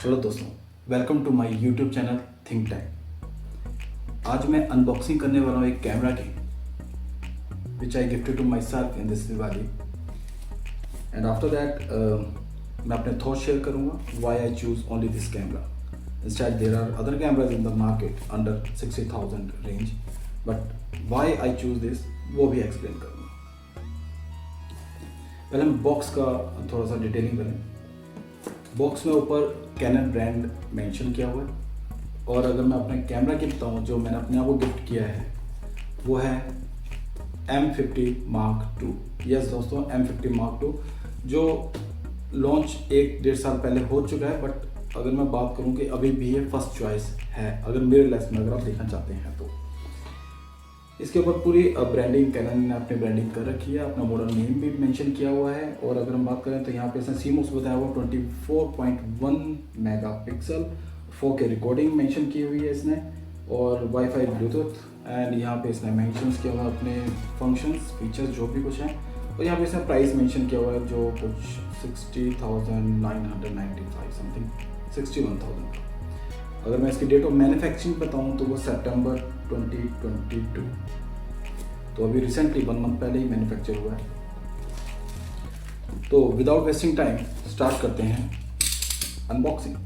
चलो दोस्तों, welcome to my YouTube channel think tech. आज मैं अनबॉक्सिंग करने वाला हूँ एक कैमरा की which I gifted to myself in this Diwali. And after that मैं अपने थॉट शेयर करूँगा why I choose only this camera. Instead there are other cameras in the market under 60,000 range, but why I choose this वो भी explain करूँगा। पहले हम box का थोड़ा सा डिटेलिंग करें। बॉक्स में ऊपर कैनन ब्रांड मेंशन किया हुआ है, और अगर मैं अपने कैमरा की बताऊँ जो मैंने अपने आप को गिफ्ट किया है वो है M50 Mark II। यस दोस्तों, M50 Mark II जो लॉन्च 1-1.5 साल पहले हो चुका है, बट अगर मैं बात करूँ कि अभी भी ये फर्स्ट चॉइस है अगर मिररलेस में अगर आप देखना चाहते हैं तो। इसके ऊपर पूरी ब्रांडिंग कैनन ने अपनी ब्रांडिंग कर रखी है, अपना मॉडल नेम भी मेंशन किया हुआ है। और अगर हम बात करें तो यहाँ पे इसने CMOS बताया हुआ 24.1 मेगापिक्सल 4K रिकॉर्डिंग मेंशन की हुई है इसने, और वाईफाई ब्लूटूथ। एंड यहाँ पे इसने मेंशन किया हुआ अपने फंक्शंस फीचर्स जो भी कुछ हैं, और यहाँ पे इसने प्राइस मेंशन किया हुआ है जो कुछ 60,995 समथिंग 61,000। अगर मैं इसकी डेट ऑफ मैन्युफैक्चरिंग बताऊँ तो वो सितंबर 2022, तो अभी रिसेंटली 1 मंथ पहले ही मैन्युफैक्चर हुआ है। तो विदाउट वेस्टिंग टाइम स्टार्ट करते हैं अनबॉक्सिंग।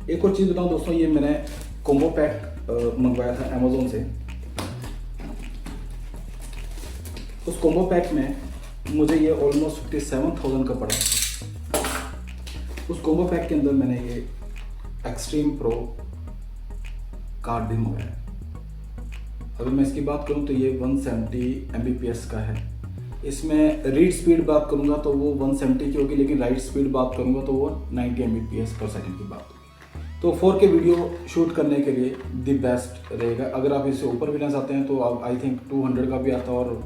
एक और चीज़ बताऊँ दोस्तों, ये मैंने कॉम्बो पैक मंगवाया था अमेज़ोन से। उस कॉम्बो पैक में मुझे ये ऑलमोस्ट 57,000 का पड़ा। उस कॉम्बो पैक के अंदर मैंने ये एक्सट्रीम प्रो कार्ड भी मंगाया। अगर मैं इसकी बात करूं तो ये 170 Mbps का है। इसमें रीड स्पीड बात करूंगा तो वो 170 की होगी, लेकिन राइट स्पीड बात करूंगा तो वो 90 Mbps पर सेकंड की बात होगी। तो 4K वीडियो शूट करने के लिए दी बेस्ट रहेगा। अगर आप इससे ऊपर भी लेना चाहते हैं तो आप आई थिंक 200 का भी आता है और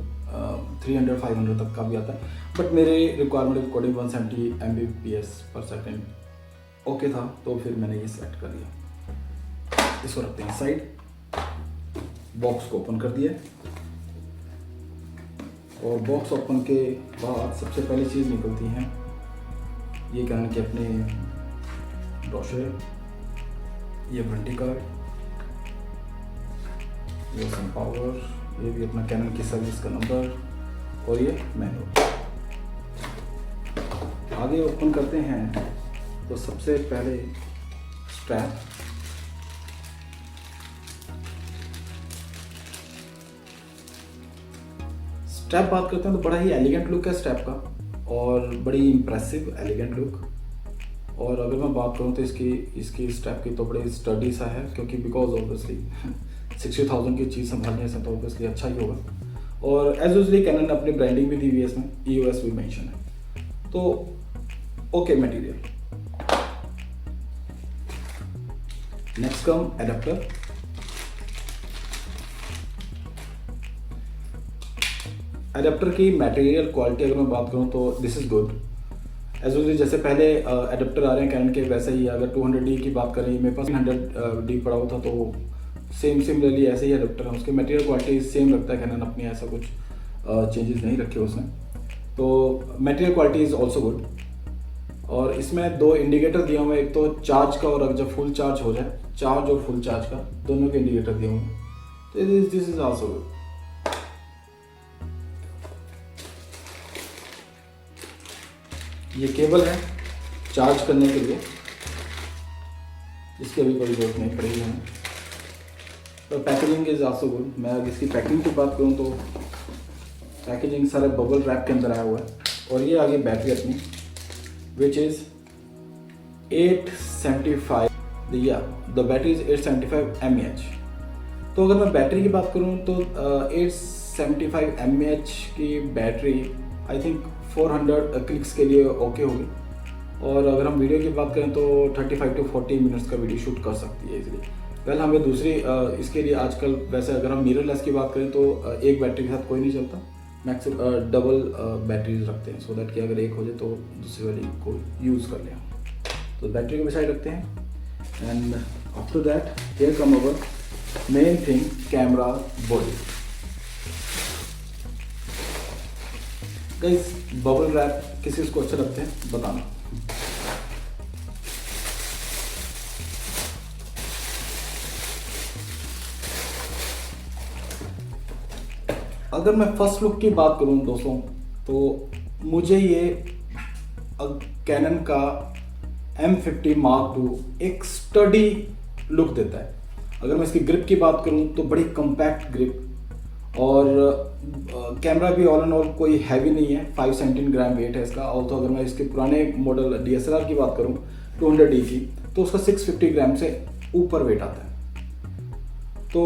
300-500 तक का भी आता है, बट मेरे रिक्वायरमेंट अकॉर्डिंग 170 Mbps पर सेकंड ओके था, तो फिर मैंने ये सेलेक्ट कर लिया। इसको रखते हैं साइड। बॉक्स को ओपन कर दिया, और बॉक्स ओपन के बाद सबसे पहली चीज़ निकलती है ये कैनन के अपने ब्रोशर, ये वारंटी कार्ड, ये सम पावर, ये भी अपना कैनन की सर्विस का नंबर, और ये मैनुअल। आगे ओपन करते हैं तो सबसे पहले स्ट्रैप। स्ट्रैप बात करते हैं तो बड़ा ही एलिगेंट लुक है स्ट्रैप का, और बड़ी इंप्रेसिव एलिगेंट लुक। और अगर मैं बात करूँ तो इसकी स्ट्रैप की तो बड़ी स्टडी सा है, क्योंकि बिकॉज ऑब्वियसली 60,000 की चीज़ संभालने से तो ऑब्वियसली अच्छा ही होगा। और एज यूजली कैनन ने अपनी ब्रांडिंग भी दी हुई है, इसमें EOS भी मेंशन है, तो okay material. Next come adapter. Adapter की मटेरियल क्वालिटी अगर मैं बात करूं तो this is good as usually. जैसे पहले एडेप्टर आ रहे हैं कैनन के, वैसे ही अगर 200D की बात करें, मेरे पास 100D पड़ा हुआ था, तो सिमिलरली ऐसे ही एडेप्टर है। उसके मटेरियल क्वालिटी सेम लगता है, कैनन अपनी ऐसा कुछ चेंजेस नहीं रखे उसने, तो material quality is also good. और इसमें 2 इंडिकेटर दिए हुए हैं, एक तो चार्ज का, और अगर जब फुल चार्ज हो जाए, चार्ज और फुल चार्ज का दोनों के इंडिकेटर दिए हुए हैं, तो दिस इज ऑल्सो गुड। ये केबल है चार्ज करने के लिए, इसकी अभी कोई जरूरत नहीं पड़ेगी हमें। तो पैकेजिंग इज ऑल्सो गुड। मैं अगर इसकी पैकिंग की बात करूँ तो पैकेजिंग सारे बबल रैप के अंदर आया हुआ है, और ये आ गई बैटरी अपनी विच इज़ 875, या द बैटरी इज 875 mAh। तो अगर मैं बैटरी की बात करूँ तो 875 mAh की बैटरी आई थिंक 400 क्लिक्स के लिए ओके होगी, और अगर हम वीडियो की बात करें तो 35 to 40 मिनट्स का वीडियो शूट कर सकती है इजीली। वेल हमें दूसरी इसके लिए आजकल वैसे अगर हम मिररलेस की बात करें तो एक बैटरी के साथ कोई नहीं चलता, मैक्सिमम डबल बैटरीज रखते हैं, सो दैट कि अगर एक हो जाए तो दूसरी वाली को यूज़ कर लें। तो बैटरी को साइड रखते हैं, and after that here come our main thing, camera body. Guys bubble wrap किसी को अच्छे लगते हैं बताना। अगर मैं फर्स्ट लुक की बात करूं दोस्तों, तो मुझे ये कैनन का M50 Mark II एक स्टडी लुक देता है। अगर मैं इसकी ग्रिप की बात करूं तो बड़ी कम्पैक्ट ग्रिप, और कैमरा भी ऑल एंड ऑल कोई हैवी नहीं है, 517 ग्राम वेट है इसका। और तो अगर मैं इसके पुराने मॉडल DSLR की बात करूं 200D की, तो उसका 650 ग्राम से ऊपर वेट आता है। तो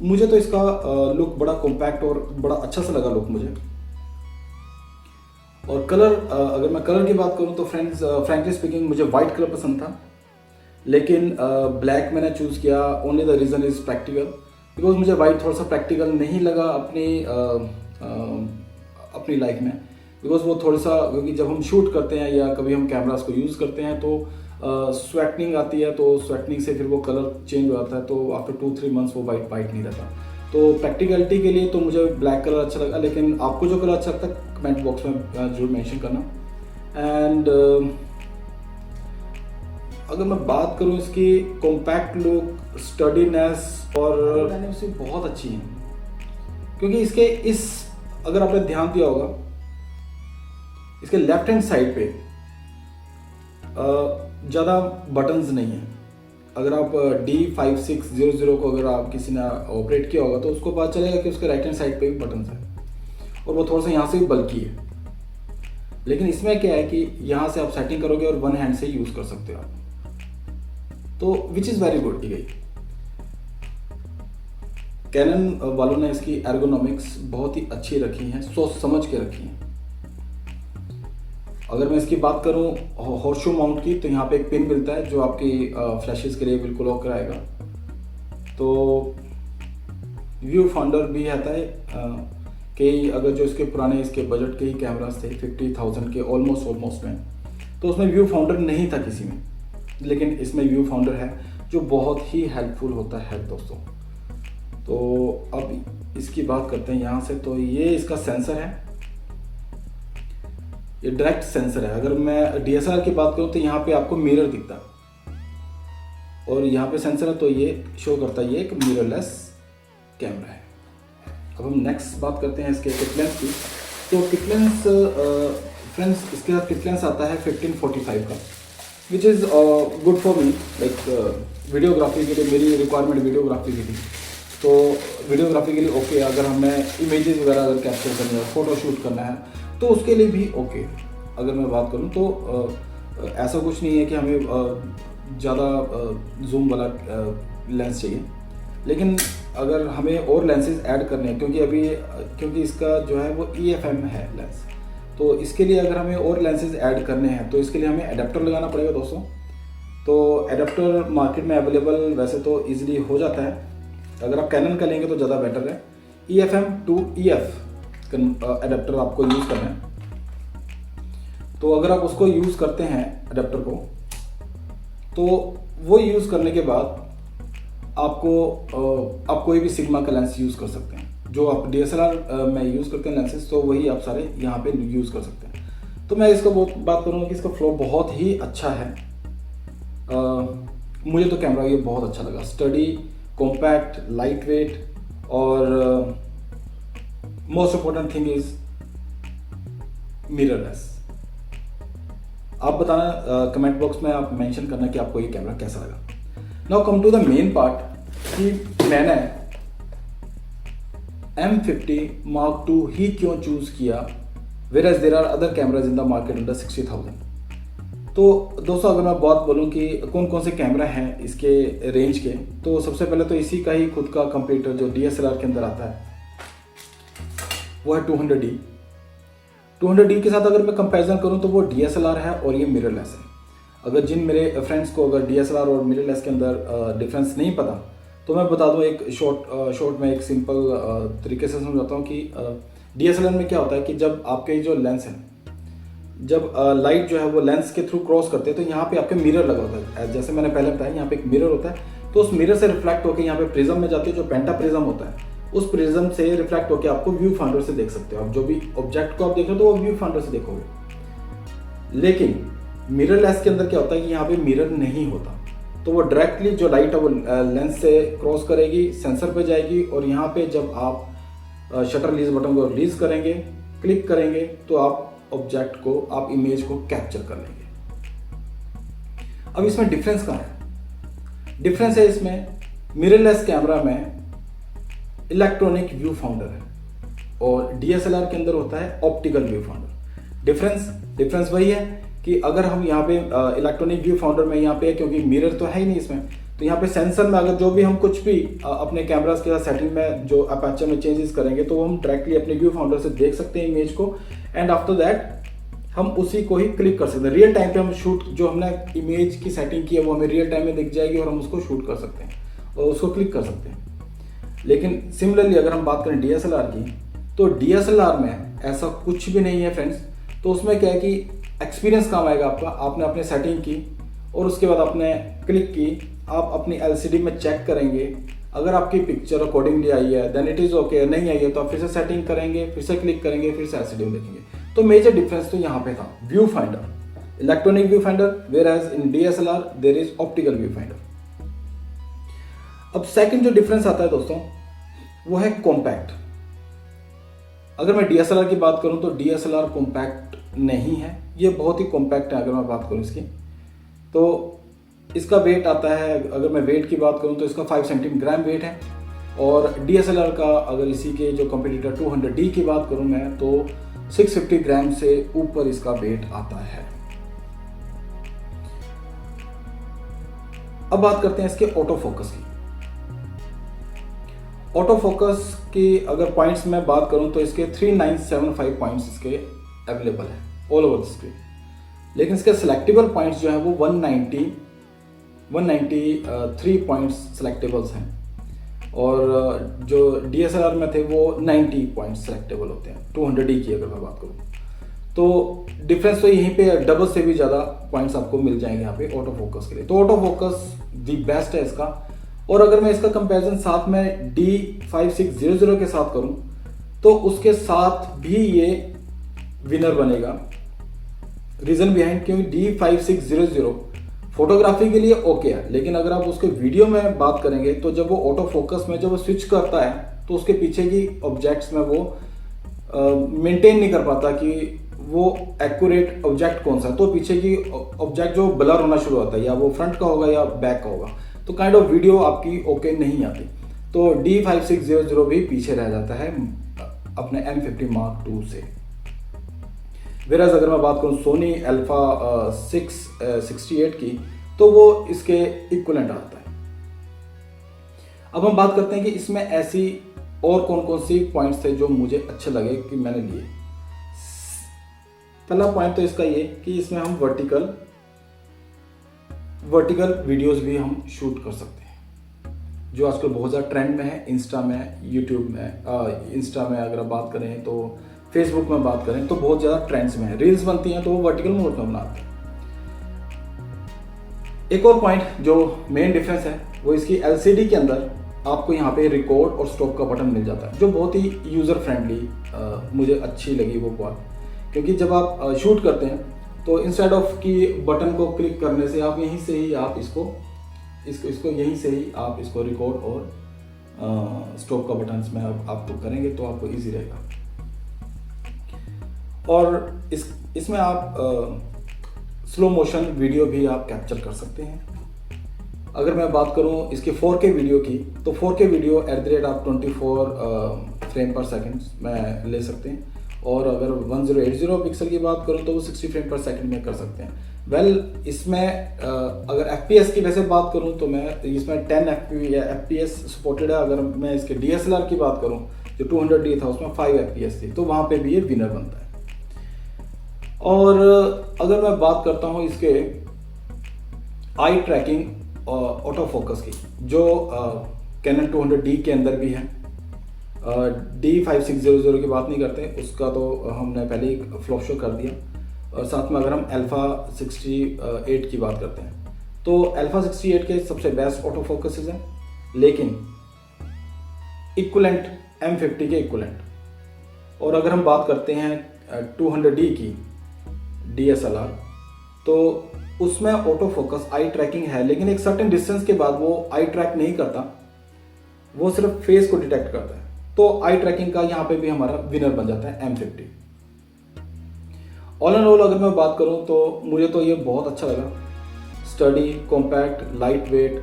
मुझे तो इसका लुक बड़ा कॉम्पैक्ट और बड़ा अच्छा सा लगा लुक मुझे। और कलर, अगर मैं कलर की बात करूं तो फ्रेंड्स फ्रैंकली स्पीकिंग मुझे वाइट कलर पसंद था, लेकिन ब्लैक मैंने चूज़ किया। Only the reason is practical, because मुझे वाइट थोड़ा सा प्रैक्टिकल नहीं लगा अपनी लाइफ में। बिकॉज वो थोड़ा सा, क्योंकि जब हम शूट करते हैं या कभी हम कैमरास को यूज़ करते हैं तो स्वेटनिंग आती है, तो स्वेटनिंग से फिर वो कलर चेंज हो जाता है, तो आफ्टर 2-3 मंथ्स वो वाइट नहीं रहता। तो प्रैक्टिकलिटी के लिए तो मुझे ब्लैक कलर अच्छा लगा, लेकिन आपको जो कलर अच्छा लगता है कमेंट बॉक्स में जरूर मेंशन करना। एंड अगर मैं बात करूं इसकी कॉम्पैक्ट लुक, स्टडीनेस और डायनेमिक्स बहुत अच्छी है, क्योंकि इसके अगर आपने ध्यान दिया होगा, इसके लेफ्ट हैंड साइड पे ज़्यादा बटन्स नहीं है। अगर आप D5600 को अगर आप किसी ने ऑपरेट किया होगा तो उसको पता चलेगा कि उसके राइट हैंड साइड पे भी बटन्स है, और वो थोड़ा सा यहाँ से भी बल्कि है। लेकिन इसमें क्या है कि यहाँ से आप सेटिंग करोगे और वन हैंड से यूज़ कर सकते हो आप, तो विच इज़ वेरी गुड। गई कैनन वालों ने इसकी एर्गोनॉमिक्स बहुत ही अच्छी रखी हैं, सोच समझ के रखी हैं। अगर मैं इसकी बात करूं हॉर्सशू माउंट की, तो यहाँ पे एक पिन मिलता है जो आपकी फ्लैशेस के लिए बिल्कुल लॉक कराएगा। तो व्यू फाउंडर भी आता है कि अगर जो इसके बजट के ही कैमरास थे 50,000 के ऑलमोस्ट में, तो उसमें व्यू फाउंडर नहीं था किसी में, लेकिन इसमें व्यू फाउंडर है जो बहुत ही हेल्पफुल होता है दोस्तों। तो अब इसकी बात करते हैं यहाँ से। तो ये इसका सेंसर है, ये डायरेक्ट सेंसर है। अगर मैं DSLR की बात करूँ तो यहाँ पे आपको मिरर दिखता है, और यहाँ पे सेंसर है, तो ये शो करता है ये एक मिररलेस कैमरा है। अब हम नेक्स्ट बात करते हैं इसके किट लेंस की। तो किट लेंस फ्रेंड्स, इसके साथ किट लेंस आता है 1545 का, which is good for me. Like videography के लिए, मेरी रिक्वायरमेंट वीडियोग्राफी की थी, तो वीडियोग्राफी के लिए ओके। अगर हमें इमेजेस वगैरह अगर कैप्चर करना है, फोटो शूट करना है, तो उसके लिए भी ओके। अगर मैं बात करूं तो ऐसा कुछ नहीं है कि हमें ज़्यादा जूम वाला लेंस चाहिए, लेकिन अगर हमें और लेंसेज ऐड करने हैं, क्योंकि इसका जो है वो EFM है लेंस, तो इसके लिए अगर हमें और लेंसेज ऐड करने हैं तो इसके लिए हमें एडाप्टर लगाना पड़ेगा दोस्तों। तो एडाप्टर मार्केट में अवेलेबल वैसे तो ईजिली हो जाता है, अगर आप कैनन का लेंगे तो ज़्यादा बेटर है। EFM to EF एडाप्टर आपको यूज़ करना है। तो अगर आप उसको यूज़ करते हैं एडाप्टर को, तो वो यूज़ करने के बाद आप कोई भी सिग्मा का लेंस यूज़ कर सकते हैं। जो आप DSLR में यूज़ करते हैं लेंसेज, तो वही आप सारे यहाँ पे यूज़ कर सकते हैं। तो मैं इसका बात करूँगा कि इसका फ्लो बहुत ही अच्छा है। मुझे तो कैमरा ये बहुत अच्छा लगा, स्टडी, कॉम्पैक्ट, लाइट वेट, और most important thing is mirrorless. आप बताना कमेंट बॉक्स में, आप मेंशन करना कि आपको ये कैमरा कैसा लगा। Now come to the main part कि मैंने M50 Mark II ही क्यों चूज किया, whereas there are other cameras in the market under 60,000। तो दोस्तों अगर मैं बात बोलूँ कि कौन कौन से कैमरा हैं इसके रेंज के, तो सबसे पहले तो इसी का ही खुद का कंप्यूटर जो DSLR के अंदर आता है वो है 200D। 200D के साथ अगर मैं कंपैरिजन करूं तो वो DSLR है और ये मिररलेस है। अगर जिन मेरे फ्रेंड्स को अगर DSLR और मिररलेस के अंदर डिफरेंस नहीं पता, तो मैं बता दूं एक शॉर्ट में एक सिंपल तरीके से समझाता हूं कि DSLR में क्या होता है कि जब आपके जो लेंस है, जब लाइट जो है वो लेंस के थ्रू क्रॉस करते हैं, तो यहाँ पे आपके मिरर लगा होता है। जैसे मैंने पहले बताया, यहाँ पे एक मिरर होता है, तो उस मिरर से रिफ्लेक्ट होकर यहाँ पे प्रिज्म में जाती है, जो पेंटा प्रिज्म होता है, उस प्रिज्म से रिफ्लेक्ट होकर आपको व्यू फाइंडर से देख सकते हो। आप जो भी ऑब्जेक्ट को आप देख रहे हो तो वो व्यू फाइंडर से देखोगे। लेकिन मिररलेस के अंदर क्या होता है कि यहाँ पे मिरर नहीं होता, तो वो डायरेक्टली जो लाइट है वो लेंस से क्रॉस करेगी, सेंसर पे जाएगी, और यहाँ पे जब आप शटर रिलीज बटन को रिलीज करेंगे, क्लिक करेंगे, तो आप ऑब्जेक्ट को, आप इमेज को कैप्चर कर लेंगे। अब इसमें डिफरेंस कहाँ है? डिफरेंस है इसमें मिररलेस कैमरा में इलेक्ट्रॉनिक व्यू फाउंडर है और डीएसएलआर के अंदर होता है ऑप्टिकल व्यू फाउंडर। डिफरेंस वही है कि अगर हम यहाँ पे इलेक्ट्रॉनिक व्यू फाउंडर में यहाँ पे, क्योंकि मिरर तो है ही नहीं इसमें, तो यहाँ पे सेंसर में अगर जो भी हम कुछ भी अपने कैमरास के साथ सेटिंग में जो अपर्चर में चेंजेस करेंगे तो हम डायरेक्टली अपने व्यू फाउंडर से देख सकते हैं इमेज को, एंड आफ्टर दैट हम उसी को ही क्लिक कर सकते हैं। रियल टाइम पे हम शूट, जो हमने इमेज की सेटिंग की है वो हमें रियल टाइम में दिख जाएगी और हम उसको शूट कर सकते हैं और उसको क्लिक कर सकते हैं। लेकिन सिमिलरली अगर हम बात करें डीएसएलआर की, तो डीएसएलआर में ऐसा कुछ भी नहीं है फ्रेंड्स। तो उसमें क्या है कि एक्सपीरियंस काम आएगा आपका, आपने अपने सेटिंग की और उसके बाद आपने क्लिक की, आप अपनी एलसीडी में चेक करेंगे, अगर आपकी पिक्चर अकॉर्डिंगली आई है देन इट इज़ ओके, नहीं आई है तो आप फिर से सेटिंग करेंगे, फिर से क्लिक करेंगे, फिर से एलसीडी में देखेंगे। तो मेजर डिफरेंस तो यहाँ पे था view finder, electronic view finder, where as in DSLR there is optical view finder. अब सेकंड जो डिफरेंस आता है दोस्तों वो है कॉम्पैक्ट। अगर मैं डीएसएलआर की बात करूं तो डीएसएलआर कॉम्पैक्ट नहीं है, ये बहुत ही कॉम्पैक्ट है। अगर मैं बात करूं इसकी, तो इसका वेट आता है, अगर मैं वेट की बात करूं तो इसका 5 सेंटीग्राम वेट है, और डीएसएलआर का अगर इसी के जो कंपटीटर 200D की बात करूं मैं तो 650 ग्राम से ऊपर इसका वेट आता है। अब बात करते हैं इसके ऑटो फोकस की। ऑटो फोकस की अगर पॉइंट्स में बात करूं तो इसके 3975 पॉइंट्स इसके अवेलेबल है ऑल ओवर द स्क्रीन, लेकिन इसके सिलेक्टेबल पॉइंट्स जो है वो 193 पॉइंट्स सिलेक्टेबल्स हैं, और जो डीएसएलआर में थे वो 90 पॉइंट्स सिलेक्टेबल होते हैं 200D की अगर मैं बात करूं। तो डिफरेंस तो यहीं पे डबल से भी ज़्यादा पॉइंट्स आपको मिल जाएंगे यहाँ पे ऑटो फोकस के लिए। तो ऑटो फोकस दी बेस्ट है इसका। और अगर मैं इसका कंपैरिजन साथ में D5600 के साथ करूं तो उसके साथ भी ये विनर बनेगा। रीजन बिहाइंड, क्योंकि D5600 फोटोग्राफी के लिए ओके है, लेकिन अगर आप उसके वीडियो में बात करेंगे तो जब वो ऑटो फोकस में जब वो स्विच करता है तो उसके पीछे की ऑब्जेक्ट्स में वो मेंटेन नहीं कर पाता कि वो एक्यूरेट ऑब्जेक्ट कौन सा है, तो पीछे की ऑब्जेक्ट जो ब्लर होना शुरू होता है, या वो फ्रंट का होगा या बैक का होगा, तो काइंड ऑफ वीडियो आपकी ओके नहीं आती। तो D5600 भी पीछे रह जाता है अपने M50 Mark II से। वेराज अगर मैं बात करूं सोनी अल्फा 668 की, तो वो इसके इक्वलेंट आता है। अब हम बात करते हैं कि इसमें ऐसी और कौन कौन सी पॉइंट्स थे जो मुझे अच्छे लगे कि मैंने लिए। पहला पॉइंट तो इसका ये कि इसमें हम वर्टिकल वीडियोस भी हम शूट कर सकते हैं, जो आजकल बहुत ज़्यादा ट्रेंड में है। इंस्टा में, यूट्यूब में, इंस्टा में अगर आप बात करें तो फेसबुक में बात करें तो बहुत ज़्यादा ट्रेंड्स में है। रील्स बनती हैं तो वो वर्टिकल मोड में बनाते हैं। एक और पॉइंट जो मेन डिफरेंस है वो इसकी एलसीडी के अंदर आपको यहाँ पे रिकॉर्ड और स्टॉप का बटन मिल जाता है, जो बहुत ही यूज़र फ्रेंडली मुझे अच्छी लगी वो बात। क्योंकि जब आप शूट करते हैं तो इंस्टेड ऑफ कि बटन को क्लिक करने से आप यहीं से ही आप इसको यहीं से ही आप इसको रिकॉर्ड और स्टॉप का बटन में आपको करेंगे तो आपको ईजी रहेगा। और इसमें आप स्लो मोशन वीडियो भी आप कैप्चर कर सकते हैं। अगर मैं बात करूं इसके 4K वीडियो की, तो 4K वीडियो आप 24 फ्रेम पर सेकंड में ले सकते हैं, और अगर 1080 पिक्सल की बात करूं तो वो 60 फ्रेम पर सेकंड में कर सकते हैं। इसमें अगर FPS की वैसे बात करूं तो मैं इसमें 10 FPS सपोर्टेड है। अगर मैं इसके DSLR की बात करूं जो 200D था उसमें 5 FPS थी, तो वहाँ पे भी ये विनर बनता है। और अगर मैं बात करता हूँ इसके आई ट्रैकिंग ऑटो फोकस की, जो कैनन 200D के अंदर भी है। D5600 की बात नहीं करते, उसका तो हमने पहले ही फ्लॉप शो कर दिया। और साथ में अगर हम अल्फा 68 की बात करते हैं तो अल्फा 68 के सबसे बेस्ट ऑटो फोकसेस हैं, लेकिन इक्वलेंट M50 के इक्वलेंट। और अगर हम बात करते हैं 200D की DSLR, तो उसमें ऑटो फोकस आई ट्रैकिंग है, लेकिन एक सर्टेन डिस्टेंस के बाद वो आई ट्रैक नहीं करता, वो सिर्फ फेस को डिटेक्ट करता है। तो आई ट्रैकिंग का यहाँ पे भी हमारा विनर बन जाता है M50। ऑल एंड ऑल अगर मैं बात करूँ तो मुझे तो ये बहुत अच्छा लगा। स्टडी, कॉम्पैक्ट, लाइट वेट,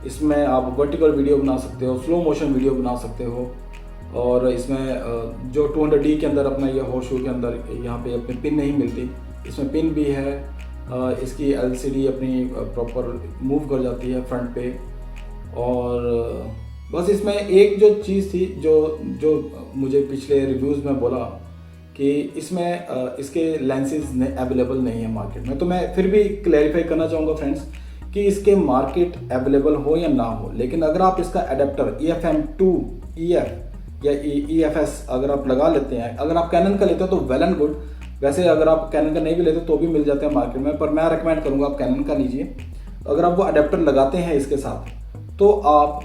इसमें आप वर्टिकल वीडियो बना सकते हो, स्लो मोशन वीडियो बना सकते हो। और इसमें जो 200D के अंदर अपना ये हॉर्स शू के अंदर यहाँ पे अपनी पिन नहीं मिलती, इसमें पिन भी है। इसकी LCD अपनी प्रॉपर मूव कर जाती है फ्रंट पे। और बस इसमें एक जो चीज़ थी जो मुझे पिछले रिव्यूज़ में बोला कि इसमें इसके लेंसेज अवेलेबल नहीं है मार्केट में, तो मैं फिर भी क्लैरिफाई करना चाहूँगा फ्रेंड्स कि इसके मार्केट अवेलेबल हो या ना हो, लेकिन अगर आप इसका एडेप्टर EFM2 EF या EFS अगर आप लगा लेते हैं, अगर आप कैनन का लेते हो तो वेल एंड गुड। वैसे अगर आप कैनन का नहीं भी लेते तो भी मिल जाते हैं मार्केट में, पर मैं रेकमेंड करूँगा आप कैनन का लीजिए। अगर आप वो अडेप्टर लगाते हैं इसके साथ तो आप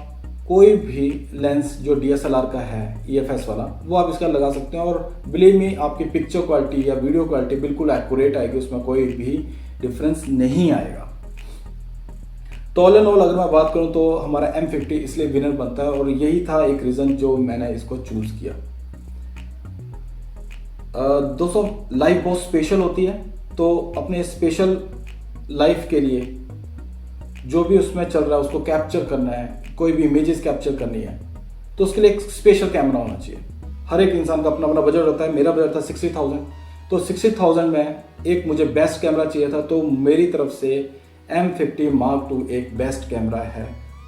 कोई भी लेंस जो DSLR का है EFS वाला वो आप इसका लगा सकते हैं, और बिलीव मी आपकी पिक्चर क्वालिटी या वीडियो क्वालिटी बिल्कुल एक्यूरेट आएगी, उसमें कोई भी डिफरेंस नहीं आएगा। तो ऑल एंड ऑल अगर मैं बात करूं तो हमारा M50 इसलिए विनर बनता है, और यही था एक रीज़न जो मैंने इसको चूज़ किया। दोस्तों, लाइफ बहुत स्पेशल होती है, तो अपने स्पेशल लाइफ के लिए जो भी उसमें चल रहा है उसको कैप्चर करना है, कोई भी इमेजेस कैप्चर करनी है, तो उसके लिए एक स्पेशल कैमरा होना चाहिए। हर एक इंसान का अपना अपना बजट होता है। मेरा बजट था 60,000, तो 60,000 में एक मुझे बेस्ट कैमरा चाहिए था, तो मेरी तरफ से M50 Mark II एक बेस्ट कैमरा है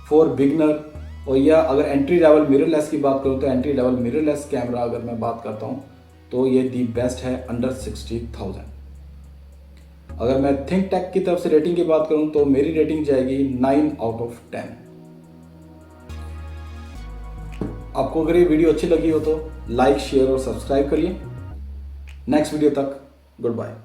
फॉर बिगनर। और या अगर एंट्री लेवल मिररलेस की बात करूँ तो एंट्री लेवल मिररलेस कैमरा अगर मैं बात करता हूँ तो ये दी बेस्ट है अंडर 60,000। अगर मैं थिंक टैक की तरफ से रेटिंग की बात करूं तो मेरी रेटिंग जाएगी 9/10। आपको अगर ये वीडियो अच्छी लगी हो तो लाइक, शेयर और सब्सक्राइब करिए। नेक्स्ट वीडियो तक गुड बाय।